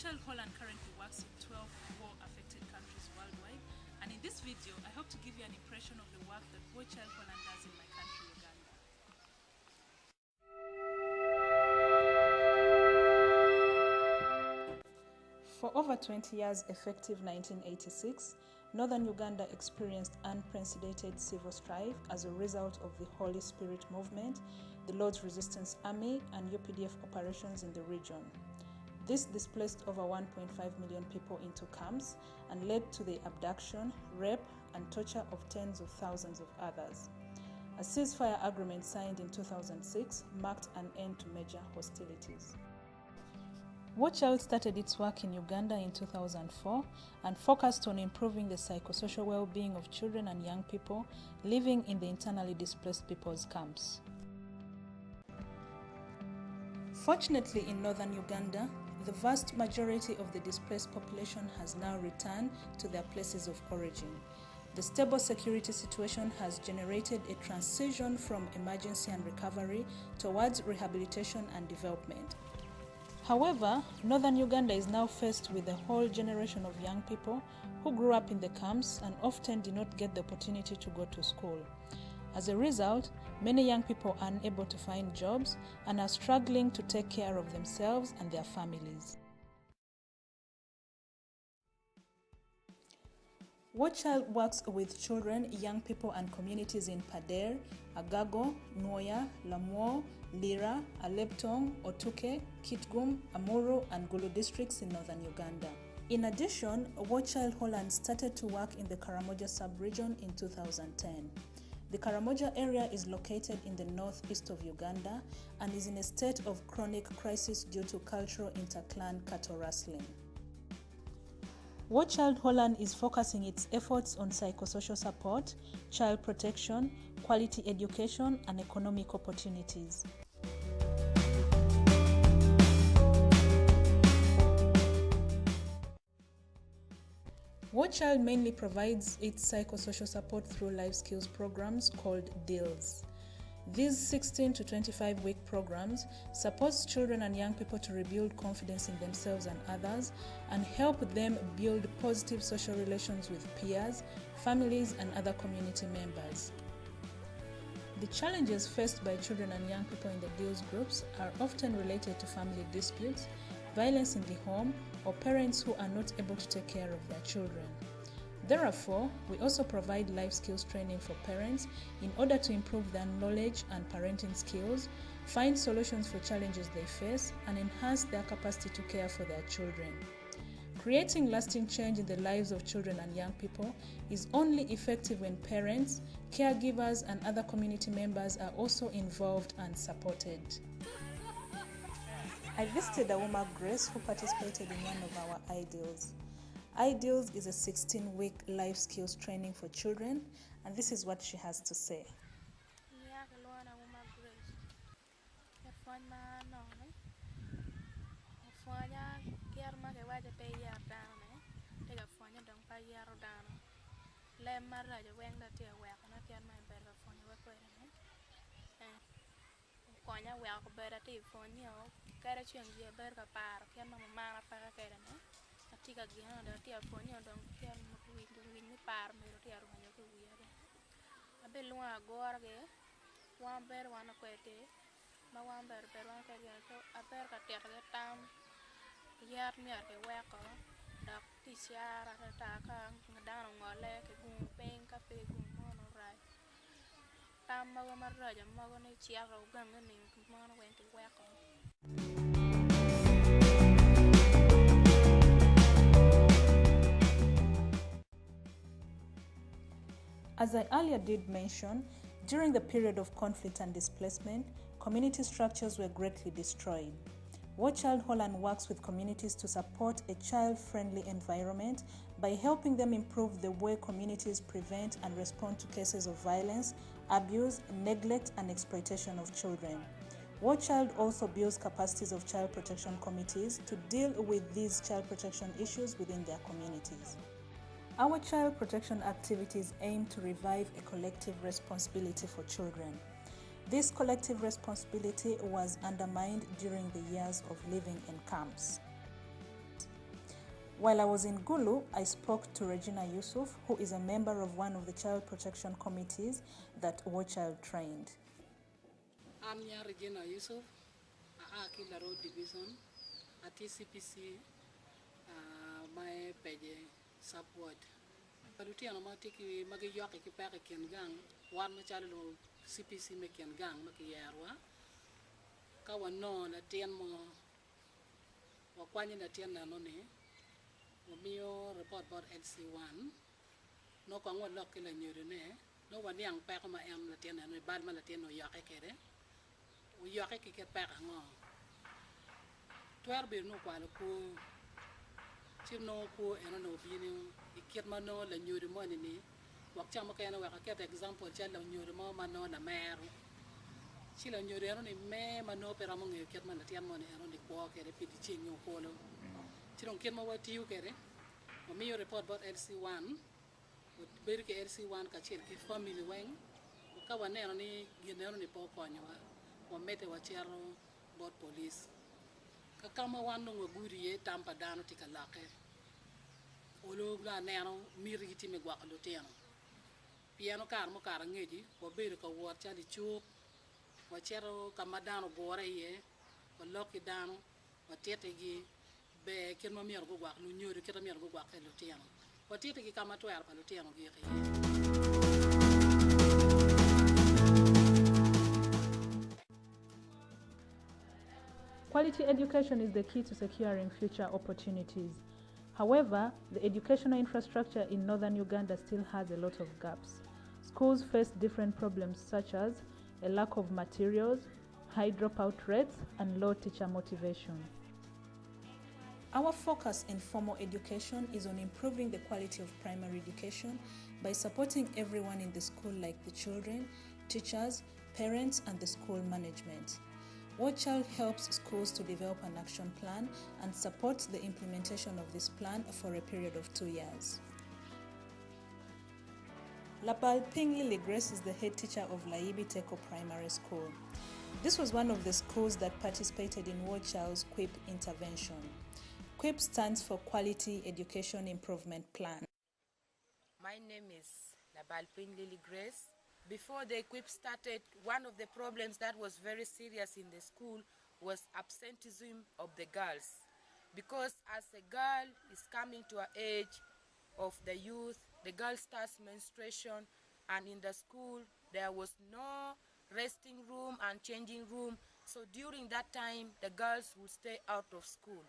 Child Holland currently works in 12 war-affected countries worldwide, and in this video I hope to give you an impression of the work that Child Holland does in my country, Uganda. For over 20 years, effective 1986, Northern Uganda experienced unprecedented civil strife as a result of the Holy Spirit movement, the Lord's Resistance Army, and UPDF operations in the region. This displaced over 1.5 million people into camps and led to the abduction, rape, and torture of tens of thousands of others. A ceasefire agreement signed in 2006 marked an end to major hostilities. Child started its work in Uganda in 2004 and focused on improving the psychosocial well-being of children and young people living in the internally displaced people's camps. Fortunately, in northern Uganda, the vast majority of the displaced population has now returned to their places of origin. The stable security situation has generated a transition from emergency and recovery towards rehabilitation and development. However, northern Uganda is now faced with a whole generation of young people who grew up in the camps and often did not get the opportunity to go to school. As a result, many young people are unable to find jobs and are struggling to take care of themselves and their families. Child works with children, young people and communities in Pader, Agago, Nwoya, Lamuo, Lira, Aleptong, Otuke, Kitgum, Amuru and Gulu districts in northern Uganda. In addition, Child Holland started to work in the Karamoja sub-region in 2010. The Karamoja area is located in the northeast of Uganda and is in a state of chronic crisis due to cultural inter-clan cattle rustling. Child Holland is focusing its efforts on psychosocial support, child protection, quality education, and economic opportunities. Child mainly provides its psychosocial support through life skills programs called DILS. These 16 to 25-week programs supports children and young people to rebuild confidence in themselves and others and help them build positive social relations with peers, families, and other community members. The challenges faced by children and young people in the DILS groups are often related to family disputes, violence in the home, or parents who are not able to take care of their children. Therefore, we also provide life skills training for parents in order to improve their knowledge and parenting skills, find solutions for challenges they face, and enhance their capacity to care for their children. Creating lasting change in the lives of children and young people is only effective when parents, caregivers, and other community members are also involved and supported. I visited a woman, Grace, who participated in one of our IDILS. IDILS is a 16-week life skills training for children, and this is what she has to say. As I earlier did mention, during the period of conflict and displacement, community structures were greatly destroyed. Child Holland works with communities to support a child-friendly environment by helping them improve the way communities prevent and respond to cases of violence, abuse, neglect, and exploitation of children. Child also builds capacities of child protection committees to deal with these child protection issues within their communities. Our child protection activities aim to revive a collective responsibility for children. This collective responsibility was undermined during the years of living in camps. While I was in Gulu, I spoke to Regina Yusuf, who is a member of one of the child protection committees that Child trained. I'm Regina Yusuf, Akila Road Division, at CPC, my page support. Palutiano matiki magiyoki kipaka gang, one machalo CPC mekian gang, makiyarwa. Kawano na tian mo, wakwanya na tian na noni, wamio report about LC1, no kangwa loki la nyurine, no one young pack ma am la tian na bad malatino yake kere. Uyake kiket peka ngo. Tuar bir no kwalo ko chino ko eno no bini iket mano la nyuri mo ni wak chama ka eno wak ket example chala nyuri mo mano na mero. Chila nyuri eno ni me mano pera mo ngi ket man tian mo ni eno ni ko kere pidi chinyo ko lo. Chino ket mo wati yu kere. O mi report about LC1. O bir ke LC1 ka chil ki family weng. O ka wane eno ni gine eno ni po konyo mete wachero bot police kakama wano ngaguri tampa dano tika lake olo ga neno miri ti me gwa lo teno piano kar mo kar ngeji ko bedo ka wor chali chup wachero kama dano bore ye ko lokki dano watete gi be ken mo mier go gwa lo nyori keta mier go gwa lo teno watete gi kama twer pa lo teno gi Quality education is the key to securing future opportunities. However, the educational infrastructure in northern Uganda still has a lot of gaps. Schools face different problems such as a lack of materials, high dropout rates, and low teacher motivation. Our focus in formal education is on improving the quality of primary education by supporting everyone in the school like the children, teachers, parents, and the school management. Child helps schools to develop an action plan and supports the implementation of this plan for a period of 2 years. Lapal Ping Lily Grace is the head teacher of Laibi Teko Primary School. This was one of the schools that participated in Child's QUIP intervention. QUIP stands for Quality Education Improvement Plan. My name is Lapal Ping Lily Grace. Before the QUIP started, one of the problems that was very serious in the school was absenteeism of the girls. Because as a girl is coming to an age of the youth, the girl starts menstruation, and in the school there was no resting room and changing room. So during that time, the girls would stay out of school,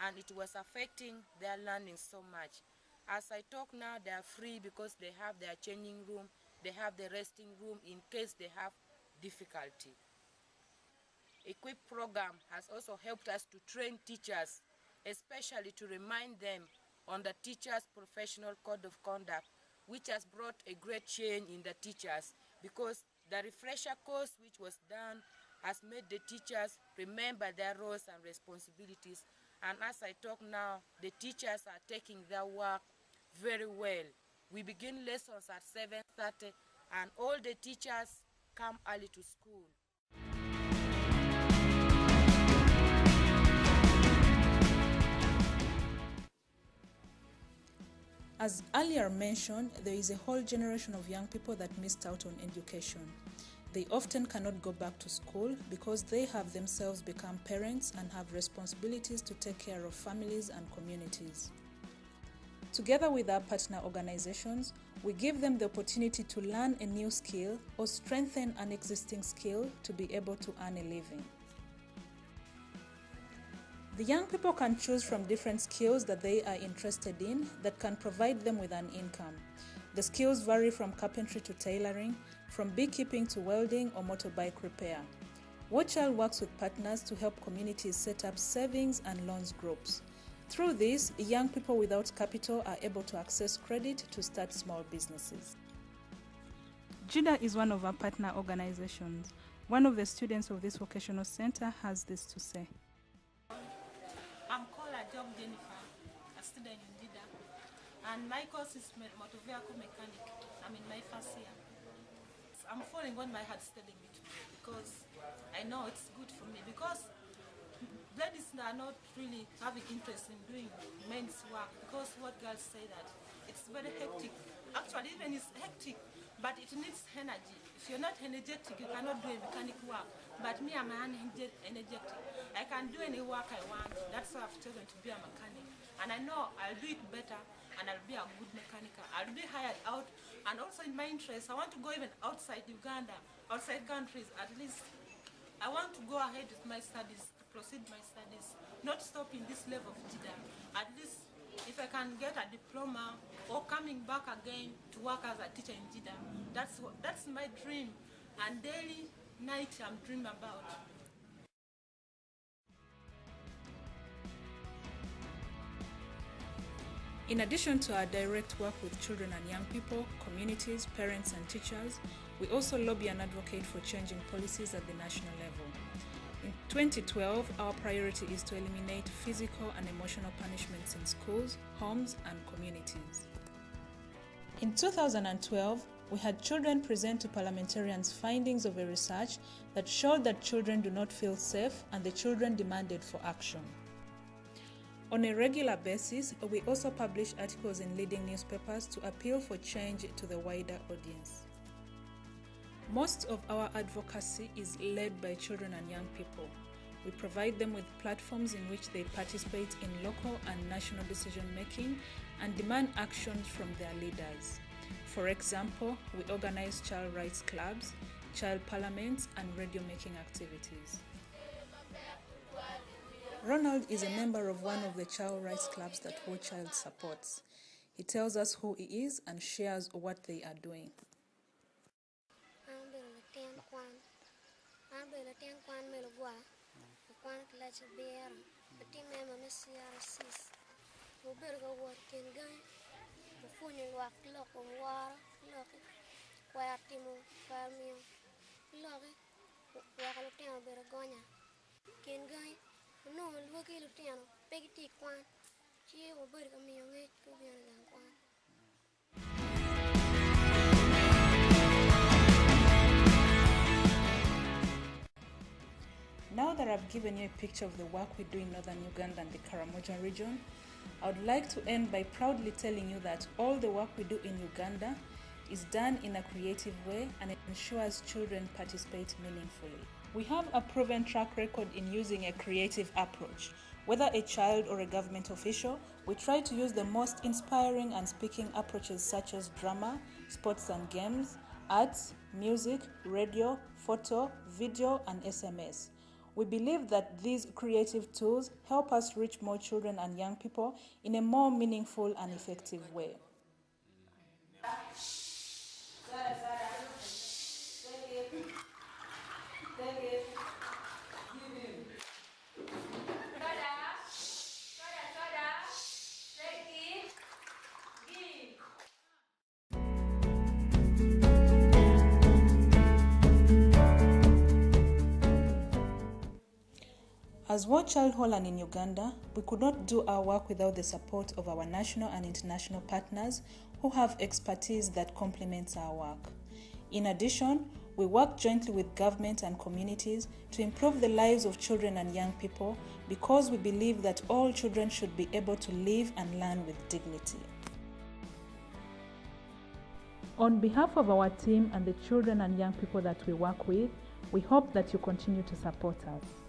and it was affecting their learning so much. As I talk now, they are free because they have their changing room, they have the resting room in case they have difficulty. EQUIP program has also helped us to train teachers, especially to remind them on the teachers' professional code of conduct, which has brought a great change in the teachers, because the refresher course which was done has made the teachers remember their roles and responsibilities. And as I talk now, the teachers are taking their work very well. We begin lessons at 7:30, and all the teachers come early to school. As earlier mentioned, there is a whole generation of young people that missed out on education. They often cannot go back to school because they have themselves become parents and have responsibilities to take care of families and communities. Together with our partner organizations, we give them the opportunity to learn a new skill or strengthen an existing skill to be able to earn a living. The young people can choose from different skills that they are interested in that can provide them with an income. The skills vary from carpentry to tailoring, from beekeeping to welding or motorbike repair. Child works with partners to help communities set up savings and loans groups. Through this, young people without capital are able to access credit to start small businesses. JIDA is one of our partner organizations. One of the students of this vocational center has this to say. I'm called Jennifer, a student in JIDA, and my course is motor vehicle mechanic. I'm in my first year. I'm following what my heart's telling me to do because I know it's good for me, because ladies are not really having interest in doing men's work because what girls say that it's very hectic. Actually, even it's hectic, but it needs energy. If you're not energetic, you cannot do a mechanic work. But me, I'm energetic. I can do any work I want. That's why I've chosen to be a mechanic. And I know I'll do it better, and I'll be a good mechanic. I'll be hired out. And also in my interest, I want to go even outside Uganda, outside countries at least. I want to go ahead with my studies, to proceed my studies, not stop in this level of JIDA. At least if I can get a diploma or coming back again to work as a teacher in JIDA, that's my dream. And daily, night, I'm dreaming about. In addition to our direct work with children and young people, communities, parents and teachers, we also lobby and advocate for changing policies at the national level. In 2012, our priority is to eliminate physical and emotional punishments in schools, homes and communities. In 2012, we had children present to parliamentarians findings of a research that showed that children do not feel safe and the children demanded for action. On a regular basis, we also publish articles in leading newspapers to appeal for change to the wider audience. Most of our advocacy is led by children and young people. We provide them with platforms in which they participate in local and national decision-making and demand actions from their leaders. For example, we organize child rights clubs, child parliaments, and radio-making activities. Ronald is a member of one of the child rights clubs that War Child supports. He tells us who he is and shares what they are doing. Now that I've given you a picture of the work we do in northern Uganda and the Karamoja region, I would like to end by proudly telling you that all the work we do in Uganda is done in a creative way and it ensures children participate meaningfully. We have a proven track record in using a creative approach. Whether a child or a government official, we try to use the most inspiring and speaking approaches such as drama, sports and games, arts, music, radio, photo, video, and SMS. We believe that these creative tools help us reach more children and young people in a more meaningful and effective way. As War Child Holland in Uganda, we could not do our work without the support of our national and international partners who have expertise that complements our work. In addition, we work jointly with government and communities to improve the lives of children and young people because we believe that all children should be able to live and learn with dignity. On behalf of our team and the children and young people that we work with, we hope that you continue to support us.